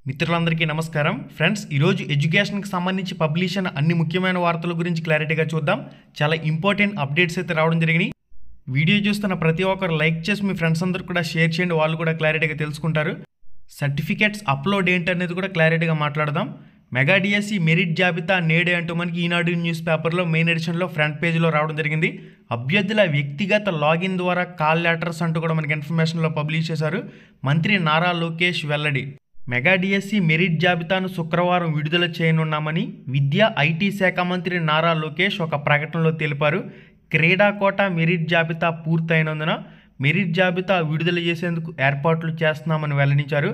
మిత్రులందరికీ నమస్కారం ఫ్రెండ్స్, ఈరోజు ఎడ్యుకేషన్కి సంబంధించి పబ్లిష్ అయిన అన్ని ముఖ్యమైన వార్తల గురించి క్లారిటీగా చూద్దాం. చాలా ఇంపార్టెంట్ అప్డేట్స్ అయితే రావడం జరిగినాయి. వీడియో చూస్తున్న ప్రతి ఒక్కరు లైక్ చేసి మీ ఫ్రెండ్స్ అందరూ కూడా షేర్ చేయండి, వాళ్ళు కూడా క్లారిటీగా తెలుసుకుంటారు. సర్టిఫికేట్స్ అప్లోడ్ ఏంటి అనేది కూడా క్లారిటీగా మాట్లాడదాం. మెగా డిఎస్సి మెరిట్ జాబితా నేడే అంటూ మనకి ఈనాడు న్యూస్ పేపర్లో మెయిన్ ఎడిషన్లో ఫ్రంట్ పేజీలో రావడం జరిగింది. అభ్యర్థుల వ్యక్తిగత లాగిన్ ద్వారా కాల్ లెటర్స్ అంటూ కూడా మనకి ఇన్ఫర్మేషన్లో పబ్లిష్ చేశారు. మంత్రి నారా లోకేష్ వెల్లడి. మెగా డిఎస్సి మెరిట్ జాబితాను శుక్రవారం విడుదల చేయనున్నామని విద్యా ఐటీ శాఖ మంత్రి నారా లోకేష్ ఒక ప్రకటనలో తెలిపారు. క్రీడా కోటా మెరిట్ జాబితా పూర్తయినందున మెరిట్ జాబితా విడుదల చేసేందుకు ఏర్పాట్లు చేస్తున్నామని వెల్లడించారు.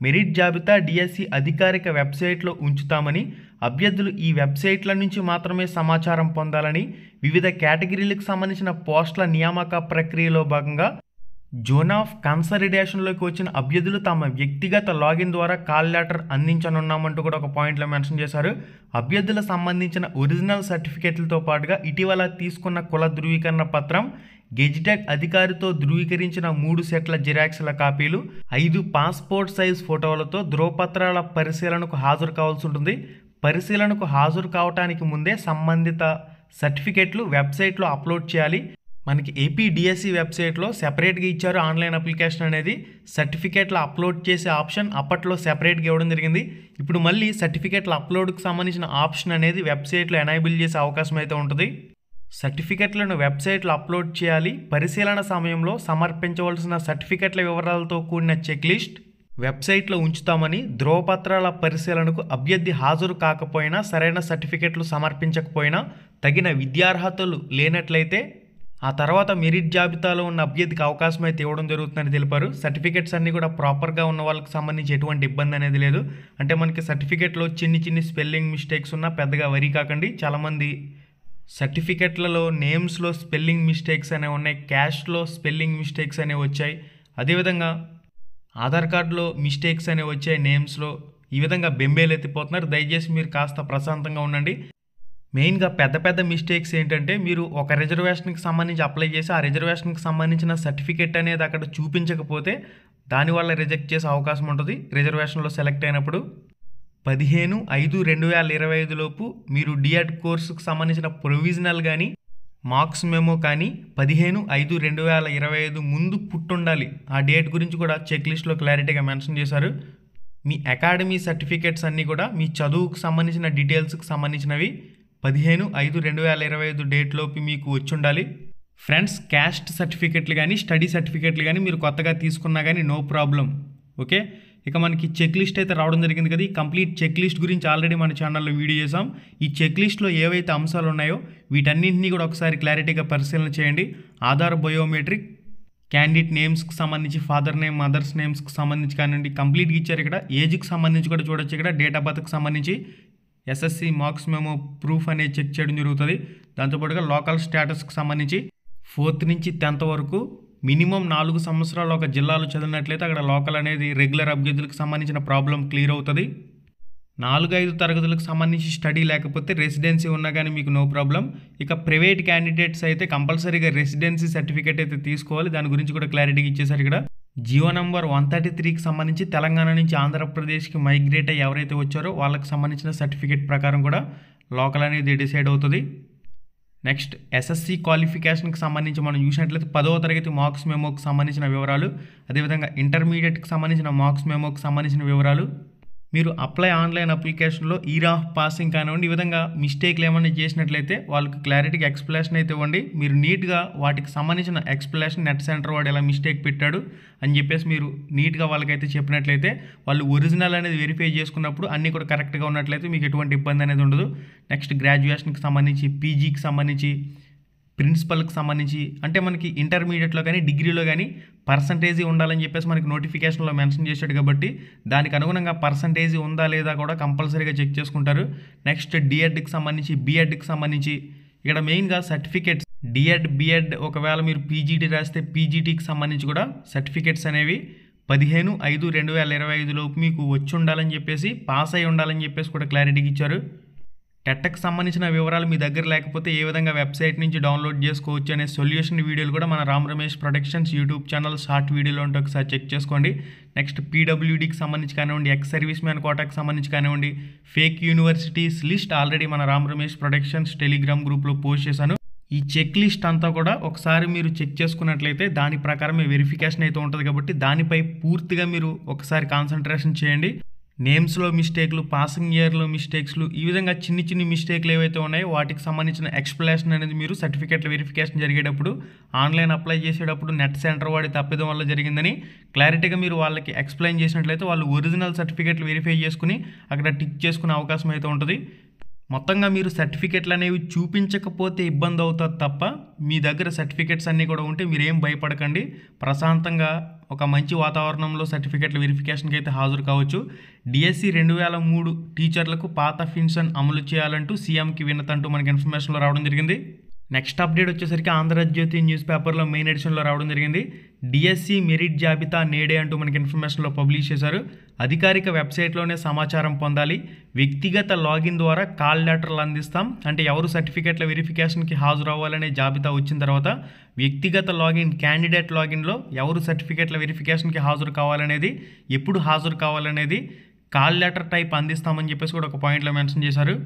మెరిట్ జాబితా డిఎస్సి అధికారిక వెబ్సైట్లో ఉంచుతామని, అభ్యర్థులు ఈ వెబ్సైట్ల నుంచి మాత్రమే సమాచారం పొందాలని, వివిధ కేటగిరీలకు సంబంధించిన పోస్టుల నియామక ప్రక్రియలో భాగంగా జోన్ ఆఫ్ కన్సలిడేషన్లోకి వచ్చిన అభ్యర్థులు తమ వ్యక్తిగత లాగిన్ ద్వారా కాల్ లెటర్ అందించనున్నామంటూ కూడా ఒక పాయింట్లో మెన్షన్ చేశారు. అభ్యర్థుల సంబంధించిన ఒరిజినల్ సర్టిఫికేట్లతో పాటుగా ఇటీవల తీసుకున్న కుల ధృవీకరణ పత్రం, గెజిటెడ్ అధికారితో ధృవీకరించిన 3 సెట్ల జిరాక్స్ల కాపీలు, 5 పాస్పోర్ట్ సైజ్ ఫోటోలతో ధృవపత్రాల పరిశీలనకు హాజరు కావాల్సి ఉంటుంది. పరిశీలనకు హాజరు కావడానికి ముందే సంబంధిత సర్టిఫికేట్లు వెబ్సైట్లో అప్లోడ్ చేయాలి. మనకి ఏపీ డిఎస్సి వెబ్సైట్లో సెపరేట్గా ఇచ్చారు ఆన్లైన్ అప్లికేషన్ అనేది. సర్టిఫికేట్ల అప్లోడ్ చేసే ఆప్షన్ అప్పట్లో సెపరేట్గా ఇవ్వడం జరిగింది. ఇప్పుడు మళ్ళీ సర్టిఫికేట్ల అప్లోడ్కి సంబంధించిన ఆప్షన్ అనేది వెబ్సైట్లో ఎనేబుల్ చేసే అవకాశం అయితే ఉంటుంది. సర్టిఫికేట్లను వెబ్సైట్లో అప్లోడ్ చేయాలి. పరిశీలన సమయంలో సమర్పించవలసిన సర్టిఫికేట్ల వివరాలతో కూడిన చెక్ లిస్ట్ వెబ్సైట్లో ఉంచుతామని, ధృవపత్రాల పరిశీలనకు అభ్యర్థి హాజరు కాకపోయినా, సరైన సర్టిఫికేట్లు సమర్పించకపోయినా, తగిన విద్యార్హతలు లేనట్లయితే ఆ తర్వాత మెరిట్ జాబితాలో ఉన్న అభ్యర్థికి అవకాశం అయితే ఇవ్వడం జరుగుతుందని తెలిపారు. సర్టిఫికేట్స్ అన్నీ కూడా ప్రాపర్గా ఉన్న వాళ్ళకి సంబంధించి ఎటువంటి ఇబ్బంది అనేది లేదు. అంటే మనకి సర్టిఫికేట్లో చిన్ని స్పెల్లింగ్ మిస్టేక్స్ ఉన్నా పెద్దగా వరి కాకండి. చాలామంది సర్టిఫికేట్లలో నేమ్స్లో స్పెల్లింగ్ మిస్టేక్స్ అనేవి ఉన్నాయి, క్యాస్ట్లో స్పెల్లింగ్ మిస్టేక్స్ అనేవి వచ్చాయి, అదేవిధంగా ఆధార్ కార్డులో మిస్టేక్స్ అనేవి వచ్చాయి నేమ్స్లో. ఈ విధంగా బెంబేలు ఎత్తిపోతున్నారు. దయచేసి మీరు కాస్త ప్రశాంతంగా ఉండండి. మెయిన్గా పెద్ద మిస్టేక్స్ ఏంటంటే, మీరు ఒక రిజర్వేషన్కి సంబంధించి అప్లై చేసి ఆ రిజర్వేషన్కి సంబంధించిన సర్టిఫికేట్ అనేది అక్కడ చూపించకపోతే దానివల్ల రిజెక్ట్ చేసే అవకాశం ఉంటుంది. రిజర్వేషన్లో సెలెక్ట్ అయినప్పుడు 15/5/2025 లోపు మీరు డిఎడ్ కోర్సుకు సంబంధించిన ప్రొవిజనల్ కానీ మార్క్స్ మెమో కానీ 15/5/2025 ముందు పుట్టుండాలి. ఆ డేట్ గురించి కూడా చెక్ లిస్ట్లో క్లారిటీగా మెన్షన్ చేశారు. మీ అకాడమీ సర్టిఫికేట్స్ అన్నీ కూడా మీ చదువుకు సంబంధించిన డీటెయిల్స్కి సంబంధించినవి 15/5/2025 డేట్లోపు మీకు వచ్చి ఉండాలి. ఫ్రెండ్స్, క్యాస్ట్ సర్టిఫికేట్లు కానీ స్టడీ సర్టిఫికేట్లు కానీ మీరు కొత్తగా తీసుకున్నా కానీ నో ప్రాబ్లం. ఓకే, ఇక మనకి చెక్ లిస్ట్ అయితే రావడం జరిగింది కదా. ఈ కంప్లీట్ చెక్ లిస్ట్ గురించి ఆల్రెడీ మన ఛానల్లో వీడియో చేసాం. ఈ చెక్ లిస్ట్లో ఏవైతే అంశాలు ఉన్నాయో వీటన్నింటినీ కూడా ఒకసారి క్లారిటీగా పరిశీలన చేయండి. ఆధార్ బయోమెట్రిక్, క్యాండిడేట్ నేమ్స్కి సంబంధించి, ఫాదర్ నేమ్, మదర్స్ నేమ్స్కి సంబంధించి కానివ్వండి, కంప్లీట్గా ఇచ్చారు. ఇక్కడ ఏజ్కి సంబంధించి కూడా చూడొచ్చు. ఇక్కడ డేట్ ఆఫ్ బర్త్కి సంబంధించి ఎస్ఎస్సి మార్క్స్ మెమో ప్రూఫ్ అనేది చెక్ చేయడం జరుగుతుంది. దాంతోపాటుగా లోకల్ స్టేటస్కి సంబంధించి 4th నుంచి 10th వరకు మినిమం 4 సంవత్సరాలు ఒక జిల్లాలో చదివినట్లయితే అక్కడ లోకల్ అనేది రెగ్యులర్ అభ్యర్థులకు సంబంధించిన ప్రాబ్లం క్లియర్ అవుతుంది. 4-5 తరగతులకు సంబంధించి స్టడీ లేకపోతే రెసిడెన్సీ ఉన్నా కానీ మీకు నో ప్రాబ్లం. ఇక ప్రైవేట్ క్యాండిడేట్స్ అయితే కంపల్సరీగా రెసిడెన్సీ సర్టిఫికేట్ అయితే తీసుకోవాలి. దాని గురించి కూడా క్లారిటీగా ఇచ్చేసారు. ఇక్కడ జియో నంబర్ 133కి సంబంధించి తెలంగాణ నుంచి ఆంధ్రప్రదేశ్కి మైగ్రేట్ అయ్యి ఎవరైతే వచ్చారో వాళ్ళకి సంబంధించిన సర్టిఫికేట్ ప్రకారం కూడా లోకల్ అనేది డిసైడ్ అవుతుంది. నెక్స్ట్, ఎస్ఎస్సి క్వాలిఫికేషన్కి సంబంధించి మనం చూసినట్లయితే 10వ తరగతి మార్క్స్ మెమోకి సంబంధించిన వివరాలు, అదేవిధంగా ఇంటర్మీడియట్కి సంబంధించిన మార్క్స్ మెమోకి సంబంధించిన వివరాలు, మీరు అప్లై ఆన్లైన్ అప్లికేషన్లో ఇయర్ ఆఫ్ పాసింగ్ కానివ్వండి, ఈ విధంగా మిస్టేక్లు ఏమైనా చేసినట్లయితే వాళ్ళకి క్లారిటీగా ఎక్స్ప్లెనేషన్ అయితే ఇవ్వండి. మీరు నీట్గా వాటికి సంబంధించిన ఎక్స్ప్లెనేషన్ నెట్ సెంటర్ వాడు ఎలా మిస్టేక్ పెట్టాడు అని చెప్పేసి మీరు నీట్గా వాళ్ళకైతే చెప్పినట్లయితే వాళ్ళు ఒరిజినల్ అనేది వెరిఫై చేసుకున్నప్పుడు అన్నీ కూడా కరెక్ట్గా ఉన్నట్లయితే మీకు ఎటువంటి ఇబ్బంది అనేది ఉండదు. నెక్స్ట్, గ్రాడ్యుయేషన్కి సంబంధించి, పీజీకి సంబంధించి, ప్రిన్సిపల్కి సంబంధించి, అంటే మనకి ఇంటర్మీడియట్లో కానీ డిగ్రీలో కానీ పర్సంటేజీ ఉండాలని చెప్పేసి మనకి నోటిఫికేషన్లో మెన్షన్ చేశాడు కాబట్టి దానికి అనుగుణంగా పర్సంటేజీ ఉందా లేదా కూడా కంపల్సరీగా చెక్ చేసుకుంటారు. నెక్స్ట్, డిఎడ్కి సంబంధించి, బిఎడ్కి సంబంధించి ఇక్కడ మెయిన్గా సర్టిఫికేట్స్ డిఎడ్, బిఎడ్ ఒకవేళ మీరు పీజీటీ రాస్తే పీజీటీకి సంబంధించి కూడా సర్టిఫికేట్స్ అనేవి 15/5/2025 లోపు మీకు వచ్చి ఉండాలని చెప్పేసి, పాస్ అయి ఉండాలని చెప్పేసి కూడా క్లారిటీగా ఇచ్చారు. టెట్కి సంబంధించిన వివరాలు మీ దగ్గర లేకపోతే ఏ విధంగా వెబ్సైట్ నుంచి డౌన్లోడ్ చేసుకోవచ్చు అనే సొల్యూషన్ వీడియోలు కూడా మన Ram Ramesh productions YouTube channel short వీడియోలో ఉంటే ఒకసారి చెక్ చేసుకోండి. నెక్స్ట్ పీడబ్ల్యూడీకి సంబంధించి కానివ్వండి, ఎక్స్ సర్వీస్ మ్యాన్ కోటాకి సంబంధించి కానివ్వండి, ఫేక్ యూనివర్సిటీస్ లిస్ట్ ఆల్రెడీ మన రామ్ రమేష్ ప్రొడక్షన్స్ టెలిగ్రామ్ గ్రూప్లో పోస్ట్ చేశాను. ఈ చెక్ లిస్ట్ అంతా కూడా ఒకసారి మీరు చెక్ చేసుకున్నట్లయితే దాని ప్రకారం మీ వెరిఫికేషన్ అయితే ఉంటుంది కాబట్టి దానిపై పూర్తిగా మీరు ఒకసారి కాన్సన్ట్రేషన్ చేయండి. నేమ్స్లో మిస్టేక్లు, పాసింగ్ ఇయర్లో మిస్టేక్స్లు, ఈ విధంగా చిన్ని మిస్టేక్లు ఏవైతే ఉన్నాయో వాటికి సంబంధించిన ఎక్స్ప్లెనేషన్ అనేది మీరు సర్టిఫికేట్ల వెరిఫికేషన్ జరిగేటప్పుడు ఆన్లైన్ అప్లై చేసేటప్పుడు నెట్ సెంటర్ వాడి తప్పిదం వల్ల జరిగిందని క్లారిటీగా మీరు వాళ్ళకి ఎక్స్ప్లెయిన్ చేసినట్లయితే వాళ్ళు ఒరిజినల్ సర్టిఫికేట్లు వెరిఫై చేసుకుని అక్కడ టిక్ చేసుకునే అవకాశం అయితే ఉంటుంది. మొత్తంగా మీరు సర్టిఫికెట్లు అనేవి చూపించకపోతే ఇబ్బంది అవుతుంది తప్ప మీ దగ్గర సర్టిఫికెట్స్ అన్నీ కూడా ఉంటే మీరేం భయపడకండి. ప్రశాంతంగా ఒక మంచి వాతావరణంలో సర్టిఫికెట్ల వెరిఫికేషన్కి అయితే హాజరు కావచ్చు. డిఎస్సి 2003 టీచర్లకు పాత పెన్షన్ అమలు చేయాలంటూ సీఎంకి వినతంటూ మనకి ఇన్ఫర్మేషన్లో రావడం జరిగింది. నెక్స్ట్ అప్డేట్ వచ్చేసరికి ఆంధ్రజ్యోతి న్యూస్ పేపర్లో మెయిన్ ఎడిషన్లో రావడం జరిగింది. డిఎస్సి మెరిట్ జాబితా నేడే అంటూ మనకి ఇన్ఫర్మేషన్లో పబ్లిష్ చేశారు. అధికారిక వెబ్సైట్లోనే సమాచారం పొందాలి. వ్యక్తిగత లాగిన్ ద్వారా కాల్ లెటర్లు అందిస్తాం. అంటే ఎవరు సర్టిఫికెట్ల వెరిఫికేషన్కి హాజరు అవ్వాలనే జాబితా వచ్చిన తర్వాత వ్యక్తిగత లాగిన్, క్యాండిడేట్ లాగిన్లో ఎవరు సర్టిఫికెట్ల వెరిఫికేషన్కి హాజరు కావాలనేది, ఎప్పుడు హాజరు కావాలనేది కాల్ లెటర్ టైప్ అందిస్తామని చెప్పేసి కూడా ఒక పాయింట్లో మెన్షన్ చేశారు.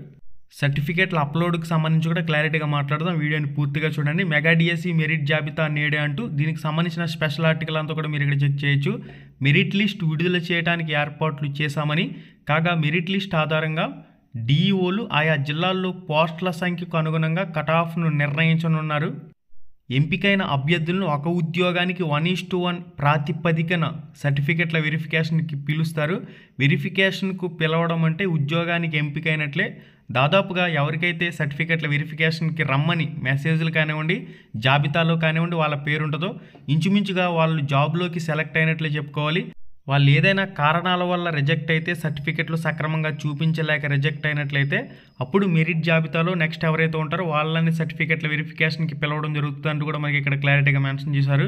సర్టిఫికేట్ల అప్లోడ్కి సంబంధించి కూడా క్లారిటీగా మాట్లాడదాం. వీడియోని పూర్తిగా చూడండి. మెగా డిఎస్సి మెరిట్ జాబితా నేడే అంటూ దీనికి సంబంధించిన స్పెషల్ ఆర్టికల్ అంతా కూడా మీరు ఇక్కడ చెక్ చేయొచ్చు. మెరిట్ లిస్ట్ విడుదల చేయడానికి ఏర్పాట్లు చేశామని, కాగా మెరిట్ లిస్ట్ ఆధారంగా డిఈఓలు ఆయా జిల్లాల్లో పోస్టుల సంఖ్యకు అనుగుణంగా కటాఫ్ను నిర్ణయించనున్నారు. ఎంపికైన అభ్యర్థులను ఒక ఉద్యోగానికి 1:1 ప్రాతిపదికన సర్టిఫికెట్ల వెరిఫికేషన్కి పిలుస్తారు. వెరిఫికేషన్కు పిలవడం అంటే ఉద్యోగానికి ఎంపికైనట్లే. దాదాపుగా ఎవరికైతే సర్టిఫికెట్ల వెరిఫికేషన్కి రమ్మని మెసేజ్లు కానివ్వండి, జాబితాలో కానివ్వండి వాళ్ళ పేరు ఉంటుందో ఇంచుమించుగా వాళ్ళు జాబ్లోకి సెలెక్ట్ అయినట్లే చెప్పుకోవాలి. వాళ్ళు ఏదైనా కారణాల వల్ల రిజెక్ట్ అయితే, సర్టిఫికెట్లు సక్రమంగా చూపించలేక రిజెక్ట్ అయినట్లయితే అప్పుడు మెరిట్ జాబితాలో నెక్స్ట్ ఎవరైతే ఉంటారో వాళ్ళని సర్టిఫికెట్ల వెరిఫికేషన్కి పిలవడం జరుగుతుందంటూ కూడా మనకి ఇక్కడ క్లారిటీగా మెన్షన్ చేశారు.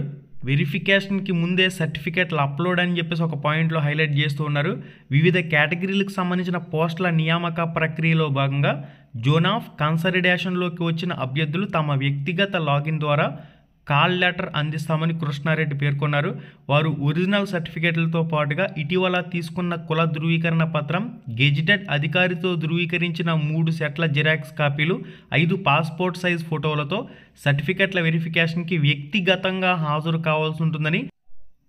వెరిఫికేషన్కి ముందే సర్టిఫికెట్లు అప్లోడ్ అని చెప్పేసి ఒక పాయింట్లో హైలైట్ చేస్తూ ఉన్నారు. వివిధ కేటగిరీలకు సంబంధించిన పోస్టుల నియామక ప్రక్రియలో భాగంగా జోన్ ఆఫ్ కన్సలిడేషన్లోకి వచ్చిన అభ్యర్థులు తమ వ్యక్తిగత లాగిన్ ద్వారా కాల్ లెటర్ అందిస్తామని కృష్ణారెడ్డి పేర్కొన్నారు. వారు ఒరిజినల్ సర్టిఫికేట్లతో పాటుగా ఇటీవల తీసుకున్న కుల ధృవీకరణ పత్రం, గెజిటెడ్ అధికారితో ధృవీకరించిన 3 సెట్ల జిరాక్స్ కాపీలు, 5 పాస్పోర్ట్ సైజ్ ఫోటోలతో సర్టిఫికేట్ల వెరిఫికేషన్కి వ్యక్తిగతంగా హాజరు కావాల్సి ఉంటుందని,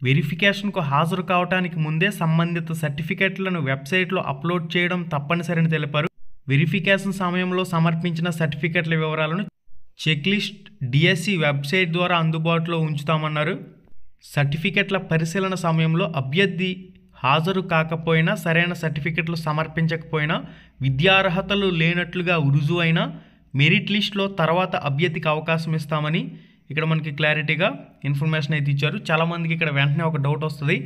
వెరిఫికేషన్కు హాజరు కావడానికి ముందే సంబంధిత సర్టిఫికేట్లను వెబ్సైట్లో అప్లోడ్ చేయడం తప్పనిసరిని తెలిపారు. వెరిఫికేషన్ సమయంలో సమర్పించిన సర్టిఫికేట్ల వివరాలను చెక్ లిస్ట్ డిఎస్సి వెబ్సైట్ ద్వారా అందుబాటులో ఉంచుతామన్నారు. సర్టిఫికెట్ల పరిశీలన సమయంలో అభ్యర్థి హాజరు కాకపోయినా, సరైన సర్టిఫికెట్లు సమర్పించకపోయినా, విద్యార్హతలు లేనట్లుగా రుజువైన మెరిట్ లిస్ట్లో తర్వాత అభ్యర్థికి అవకాశం ఇస్తామని ఇక్కడ మనకి క్లారిటీగా ఇన్ఫర్మేషన్ అయితే ఇచ్చారు. చాలామందికి ఇక్కడ వెంటనే ఒక డౌట్ వస్తుంది,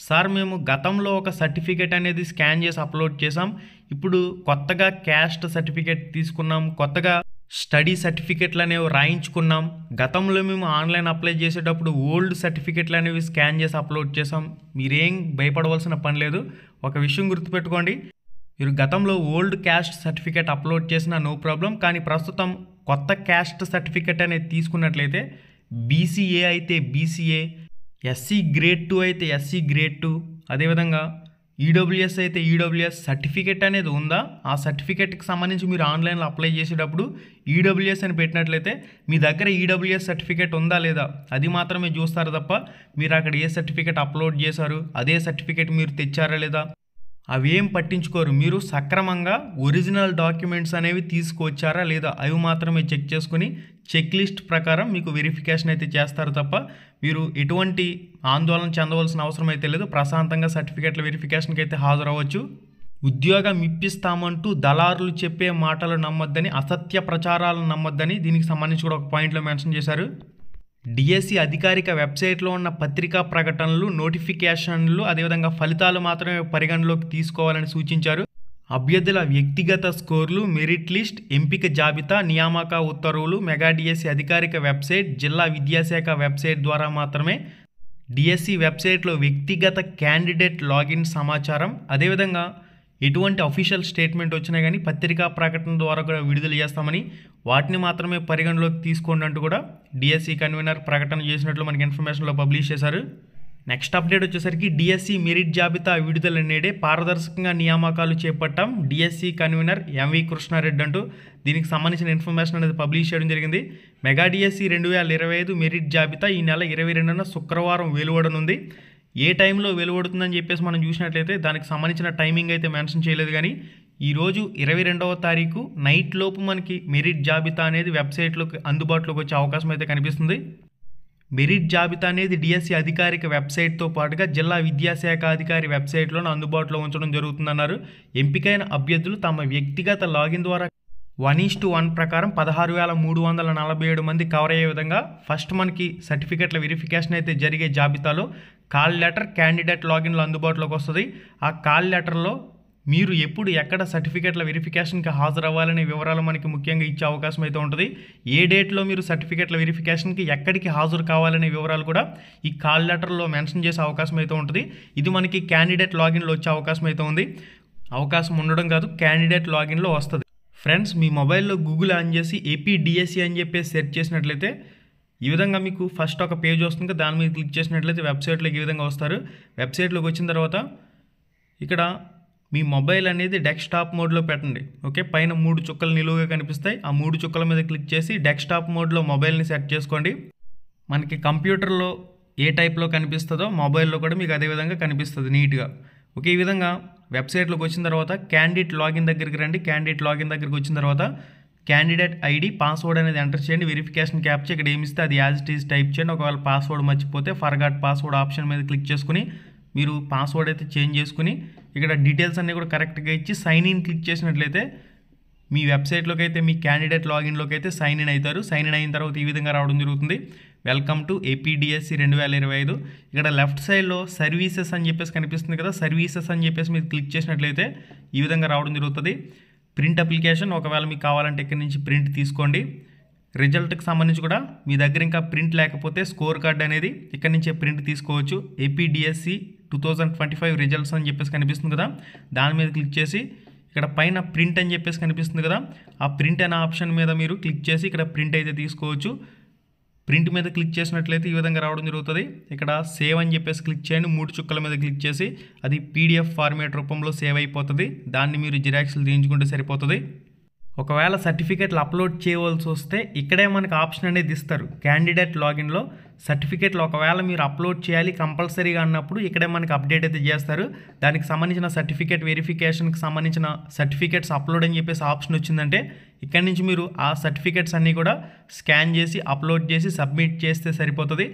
సార్ మేము గతంలో ఒక సర్టిఫికేట్ అనేది స్కాన్ చేసి అప్లోడ్ చేసాం, ఇప్పుడు కొత్తగా క్యాస్ట్ సర్టిఫికేట్ తీసుకున్నాం, కొత్తగా స్టడీ సర్టిఫికెట్లు అనేవి రాయించుకున్నాం, గతంలో మేము ఆన్లైన్ అప్లై చేసేటప్పుడు ఓల్డ్ సర్టిఫికెట్లు అనేవి స్కాన్ చేసి అప్లోడ్ చేసాం, మీరేం భయపడవలసిన పని లేదు. ఒక విషయం గుర్తుపెట్టుకోండి, మీరు గతంలో ఓల్డ్ క్యాస్ట్ సర్టిఫికేట్ అప్లోడ్ చేసినా నో ప్రాబ్లం, కానీ ప్రస్తుతం కొత్త క్యాస్ట్ సర్టిఫికేట్ అనేది తీసుకున్నట్లయితే బీసీఏ అయితే బీసీఏ, ఎస్సీ గ్రేడ్ 2 అయితే ఎస్సీ గ్రేడ్ 2, అదేవిధంగా ఈడబ్ల్యూఎస్ అయితే ఈడబ్ల్యూఎస్ సర్టిఫికేట్ అనేది ఉందా, ఆ సర్టిఫికేట్కి సంబంధించి మీరు ఆన్లైన్లో అప్లై చేసేటప్పుడు ఈడబ్ల్యూఎస్ అని పెట్టినట్లయితే మీ దగ్గర ఈడబ్ల్యూఎస్ సర్టిఫికేట్ ఉందా లేదా అది మాత్రమే చూస్తారు తప్ప మీరు అక్కడ ఏ సర్టిఫికేట్ అప్లోడ్ చేశారు, అదే సర్టిఫికేట్ మీరు తెచ్చారా లేదా అవేం పట్టించుకోరు. మీరు సక్రమంగా ఒరిజినల్ డాక్యుమెంట్స్ అనేవి తీసుకొచ్చారా లేదా అవి మాత్రమే చెక్ చేసుకుని చెక్ లిస్ట్ ప్రకారం మీకు వెరిఫికేషన్ అయితే చేస్తారు తప్ప మీరు ఎటువంటి ఆందోళన చెందవలసిన అవసరం అయితే లేదు. ప్రశాంతంగా సర్టిఫికేట్ల వెరిఫికేషన్కి అయితే హాజరవ్వచ్చు. ఉద్యోగం ఇప్పిస్తామంటూ దళారులు చెప్పే మాటలు నమ్మొద్దని, అసత్య ప్రచారాలను నమ్మొద్దని దీనికి సంబంధించి కూడా ఒక పాయింట్లో మెన్షన్ చేశారు. డిఎస్సి అధికారిక వెబ్సైట్లో ఉన్న పత్రికా ప్రకటనలు, నోటిఫికేషన్లు, అదేవిధంగా ఫలితాలు మాత్రమే పరిగణలోకి తీసుకోవాలని సూచించారు. అభ్యర్థుల వ్యక్తిగత స్కోర్లు, మెరిట్ లిస్ట్, ఎంపిక జాబితా, నియామక ఉత్తర్వులు మెగా డిఎస్సి అధికారిక వెబ్సైట్, జిల్లా విద్యాశాఖ వెబ్సైట్ ద్వారా మాత్రమే డిఎస్సి వెబ్సైట్లో వ్యక్తిగత క్యాండిడేట్ లాగిన్ సమాచారం, అదేవిధంగా ఎటువంటి అఫీషియల్ స్టేట్మెంట్ వచ్చినా కానీ పత్రికా ప్రకటన ద్వారా కూడా విడుదల చేస్తామని, వాటిని మాత్రమే పరిగణలోకి తీసుకోండి అంటూ కూడా డిఎస్సి కన్వీనర్ ప్రకటన చేసినట్లు మనకి ఇన్ఫర్మేషన్లో పబ్లిష్ చేశారు. నెక్స్ట్ అప్డేట్ వచ్చేసరికి డిఎస్సి మెరిట్ జాబితా విడుదల నేడే పారదర్శకంగా నియామకాలు చేపట్టాం డిఎస్సి కన్వీనర్ ఎంవి కృష్ణారెడ్డి అంటూ దీనికి సంబంధించిన ఇన్ఫర్మేషన్ అనేది పబ్లిష్ చేయడం జరిగింది. మెగా డిఎస్సి 2025 మెరిట్ జాబితా ఈ నెల 22న శుక్రవారం వెలువడనుంది. ఏ టైంలో వెలువడుతుందని చెప్పేసి మనం చూసినట్లయితే దానికి సంబంధించిన టైమింగ్ అయితే మెన్షన్ చేయలేదు, కానీ ఈరోజు 22వ తారీఖు నైట్ లోపు మనకి మెరిట్ జాబితా అనేది వెబ్సైట్లోకి అందుబాటులోకి వచ్చే అవకాశం అయితే కనిపిస్తుంది. మెరిట్ జాబితా అనేది డిఎస్సి అధికారిక వెబ్సైట్తో పాటుగా జిల్లా విద్యాశాఖ అధికారి వెబ్సైట్లోనే అందుబాటులో ఉంచడం జరుగుతుందన్నారు. ఎంపికైన అభ్యర్థులు తమ వ్యక్తిగత లాగిన్ ద్వారా 1:1 ప్రకారం 16,347 మంది కవర్ అయ్యే విధంగా ఫస్ట్ మనకి సర్టిఫికెట్ల వెరిఫికేషన్ అయితే జరిగే జాబితాలో కాల్ లెటర్ క్యాండిడేట్ లాగిన్లో అందుబాటులోకి వస్తుంది. ఆ కాల్ లెటర్లో మీరు ఎప్పుడు ఎక్కడ సర్టిఫికెట్ల వెరిఫికేషన్కి హాజరవ్వాలనే వివరాలు మనకి ముఖ్యంగా ఇచ్చే అవకాశం అయితే ఉంటుంది. ఏ డేట్లో మీరు సర్టిఫికెట్ల వెరిఫికేషన్కి ఎక్కడికి హాజరు కావాలనే వివరాలు కూడా ఈ కాల్ లెటర్లో మెన్షన్ చేసే అవకాశం అయితే ఉంటుంది. ఇది మనకి క్యాండిడేట్ లాగిన్లో వచ్చే అవకాశం అయితే ఉంది. అవకాశం ఉండడం కాదు, క్యాండిడేట్ లాగిన్లో వస్తుంది. ఫ్రెండ్స్, మీ మొబైల్లో గూగుల్ ఆన్ చేసి ఏపీ డిఎస్సి అని చెప్పేసి సెర్చ్ చేసినట్లయితే ఈ విధంగా మీకు ఫస్ట్ ఒక పేజ్ వస్తుంది. దాని మీద క్లిక్ చేసినట్లయితే వెబ్సైట్లోకి ఈ విధంగా వస్తారు. వెబ్సైట్లోకి వచ్చిన తర్వాత ఇక్కడ మీ మొబైల్ అనేది డెస్క్టాప్ మోడ్లో పెట్టండి. ఓకే, పైన 3 చుక్కలు నిలువుగా కనిపిస్తాయి. ఆ 3 చుక్కల మీద క్లిక్ చేసి డెస్క్టాప్ మోడ్లో మొబైల్ని సెట్ చేసుకోండి. మనకి కంప్యూటర్లో ఏ టైప్లో కనిపిస్తుందో మొబైల్లో కూడా మీకు అదే విధంగా కనిపిస్తుంది నీట్గా. ఓకే, ఈ విధంగా వెబ్సైట్లోకి వచ్చిన తర్వాత క్యాండిడేట్ లాగిన్ దగ్గరికి రండి. క్యాండిడేట్ లాగిన్ దగ్గరికి వచ్చిన తర్వాత క్యాండిడేట్ ఐడి పాస్వర్డ్ అనేది ఎంటర్ చేయండి. వెరిఫికేషన్ క్యాప్చా ఇక్కడ ఏమి ఇస్తే అది యాజ్ ఇట్ ఈజ్ టైప్ చేయండి. ఒకవేళ పాస్వర్డ్ మర్చిపోతే ఫర్గాట్ పాస్వర్డ్ ఆప్షన్ మీద క్లిక్ చేసుకుని మీరు పాస్వర్డ్ అయితే చేంజ్ చేసుకుని ఇక్కడ డీటెయిల్స్ అన్నీ కూడా కరెక్ట్గా ఇచ్చి సైన్ ఇన్ క్లిక్ చేసినట్లయితే మీ వెబ్సైట్లోకి అయితే మీ క్యాండిడేట్ లాగిన్లోకి అయితే సైన్ ఇన్ అవుతారు. సైన్ ఇన్ అయిన తర్వాత ఈ విధంగా రావడం జరుగుతుంది. Welcome to AP DSC 2025. ఇక్కడ లెఫ్ట్ సైడ్లో సర్వీసెస్ అని చెప్పేసి కనిపిస్తుంది కదా, సర్వీసెస్ అని చెప్పేసి మీరు క్లిక్ చేసినట్లయితే ఈ విధంగా రావడం జరుగుతుంది. ప్రింట్ అప్లికేషన్ ఒకవేళ మీకు కావాలంటే ఇక్కడ నుంచి ప్రింట్ తీసుకోండి. రిజల్ట్కి సంబంధించి కూడా మీ దగ్గర ఇంకా ప్రింట్ లేకపోతే స్కోర్ కార్డ్ అనేది ఇక్కడ నుంచే ప్రింట్ తీసుకోవచ్చు. ఏపీ డిఎస్సి 2025 రిజల్ట్స్ అని చెప్పేసి కనిపిస్తుంది కదా, దాని మీద క్లిక్ చేసి ఇక్కడ పైన ప్రింట్ అని చెప్పేసి కనిపిస్తుంది కదా, ఆ ప్రింట్ అనే ఆప్షన్ మీద మీరు క్లిక్ చేసి ఇక్కడ ప్రింట్ అయితే తీసుకోవచ్చు. ప్రింట్ మీద క్లిక్ చేసినట్లయితే ఈ విధంగా రావడం జరుగుతుంది. ఇక్కడ సేవ్ అని చెప్పేసి క్లిక్ చేయండి. 3 చుక్కల మీద క్లిక్ చేసి అది పీడిఎఫ్ ఫార్మేట్ రూపంలో సేవ్ అయిపోతుంది. దాన్ని మీరు జిరాక్స్లు తీయించుకుంటే సరిపోతుంది. ఒకవేళ సర్టిఫికెట్లు అప్లోడ్ చేయవలసి వస్తే ఇక్కడే మనకు ఆప్షన్ అనేది ఇస్తారు. క్యాండిడేట్ లాగిన్లో సర్టిఫికెట్లు ఒకవేళ మీరు అప్లోడ్ చేయాలి కంపల్సరీగా అన్నప్పుడు ఇక్కడే మనకి అప్డేట్ అయితే చేస్తారు. దానికి సంబంధించిన సర్టిఫికెట్ వెరిఫికేషన్కి సంబంధించిన సర్టిఫికెట్స్ అప్లోడ్ అని చెప్పేసి ఆప్షన్ వచ్చిందంటే ఇక్కడి నుంచి మీరు ఆ సర్టిఫికెట్స్ అన్నీ కూడా స్కాన్ చేసి అప్లోడ్ చేసి సబ్మిట్ చేస్తే సరిపోతుంది.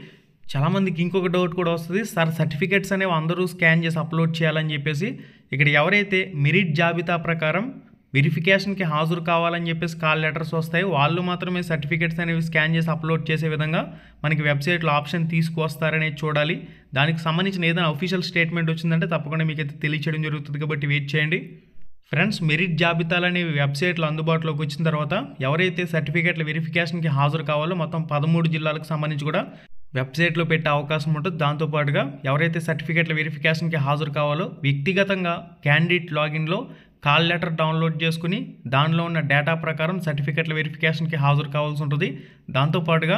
చాలామందికి ఇంకొక డౌట్ కూడా వస్తుంది, సార్ సర్టిఫికెట్స్ అనేవి అందరూ స్కాన్ చేసి అప్లోడ్ చేయాలని చెప్పేసి. ఇక్కడ ఎవరైతే మెరిట్ జాబితా ప్రకారం వెరిఫికేషన్కి హాజరు కావాలని చెప్పేసి కాల్ లెటర్స్ వస్తాయి, వాళ్ళు మాత్రమే సర్టిఫికెట్స్ అనేవి స్కాన్ చేసి అప్లోడ్ చేసే విధంగా మనకి వెబ్సైట్లో ఆప్షన్ తీసుకువస్తారనేది చూడాలి. దానికి సంబంధించిన ఏదైనా అఫీషియల్ స్టేట్మెంట్ వచ్చిందంటే తప్పకుండా మీకు అయితే తెలియచేయడం జరుగుతుంది, కాబట్టి వెయిట్ చేయండి. ఫ్రెండ్స్, మెరిట్ జాబితాలు అనేవి వెబ్సైట్లో అందుబాటులోకి వచ్చిన తర్వాత ఎవరైతే సర్టిఫికెట్ల వెరిఫికేషన్కి హాజరు కావాలో మొత్తం 13 జిల్లాలకు సంబంధించి కూడా వెబ్సైట్లో పెట్టే అవకాశం ఉంటుంది. దాంతోపాటుగా ఎవరైతే సర్టిఫికెట్ల వెరిఫికేషన్కి హాజరు కావాలో వ్యక్తిగతంగా క్యాండిడేట్ లాగిన్లో కాల్ లెటర్ డౌన్లోడ్ చేసుకుని దానిలో ఉన్న డేటా ప్రకారం సర్టిఫికెట్ల వెరిఫికేషన్కి హాజరు కావాల్సి ఉంటుంది. దాంతోపాటుగా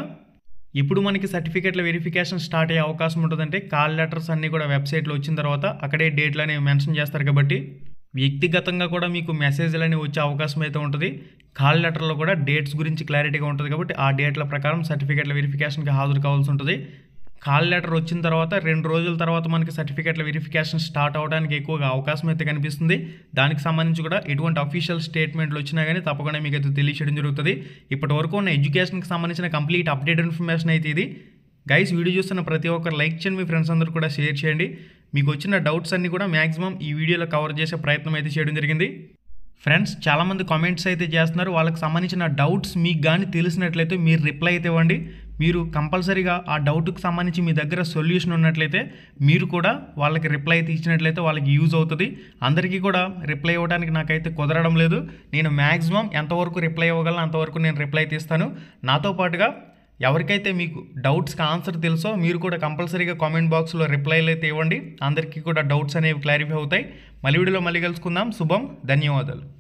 ఇప్పుడు మనకి సర్టిఫికెట్ల వెరిఫికేషన్ స్టార్ట్ అయ్యే అవకాశం ఉంటుందంటే కాల్ లెటర్స్ అన్నీ కూడా వెబ్సైట్లో వచ్చిన తర్వాత అక్కడే డేట్లు అనేవి మెన్షన్ చేస్తారు, కాబట్టి వ్యక్తిగతంగా కూడా మీకు మెసేజ్లు అనేవి వచ్చే అవకాశం అయితే ఉంటుంది. కాల్ లెటర్లో కూడా డేట్స్ గురించి క్లారిటీగా ఉంటుంది, కాబట్టి ఆ డేట్ల ప్రకారం సర్టిఫికెట్ల వెరిఫికేషన్కి హాజరు కావాల్సి ఉంటుంది. కాల్ లెటర్ వచ్చిన తర్వాత 2 రోజుల తర్వాత మనకి సర్టిఫికెట్ల వెరిఫికేషన్ స్టార్ట్ అవడానికి ఎక్కువగా అవకాశం అయితే కనిపిస్తుంది. దానికి సంబంధించి కూడా ఎటువంటి అఫీషియల్ స్టేట్మెంట్లు వచ్చినా కానీ తప్పకుండా మీకు అయితే తెలియచేయడం జరుగుతుంది. ఇప్పటి వరకు ఉన్న ఎడ్యుకేషన్కి సంబంధించిన కంప్లీట్ అప్డేట్ ఇన్ఫర్మేషన్ అయితే ఇది. గైస్, వీడియో చూస్తున్న ప్రతి ఒక్కరు లైక్ చేయండి, మీ ఫ్రెండ్స్ అందరూ కూడా షేర్ చేయండి. మీకు వచ్చిన డౌట్స్ అన్నీ కూడా మ్యాక్సిమం ఈ వీడియోలో కవర్ చేసే ప్రయత్నం అయితే చేయడం జరిగింది. ఫ్రెండ్స్, చాలామంది కామెంట్స్ అయితే చేస్తున్నారు, వాళ్ళకి సంబంధించిన డౌట్స్ మీకు కానీ తెలిసినట్లయితే మీరు రిప్లై అయితే ఇవ్వండి. మీరు కంపల్సరీగా ఆ డౌట్కి సంబంధించి మీ దగ్గర సొల్యూషన్ ఉన్నట్లయితే మీరు కూడా వాళ్ళకి రిప్లై అయితే ఇచ్చినట్లయితే వాళ్ళకి యూజ్ అవుతుంది. అందరికీ కూడా రిప్లై ఇవ్వడానికి నాకైతే కుదరడం లేదు. నేను మ్యాక్సిమం ఎంతవరకు రిప్లై ఇవ్వగలను అంతవరకు నేను రిప్లై అయితే ఇస్తాను. నాతో పాటుగా ఎవరికైతే మీకు డౌట్స్కి ఆన్సర్ తెలుసో మీరు కూడా కంపల్సరీగా కామెంట్ బాక్స్లో రిప్లైలు అయితే ఇవ్వండి. అందరికీ కూడా డౌట్స్ అనేవి క్లారిఫై అవుతాయి. మళ్ళీ వీడియోలో మళ్ళీ కలుసుకుందాం. శుభం. ధన్యవాదాలు.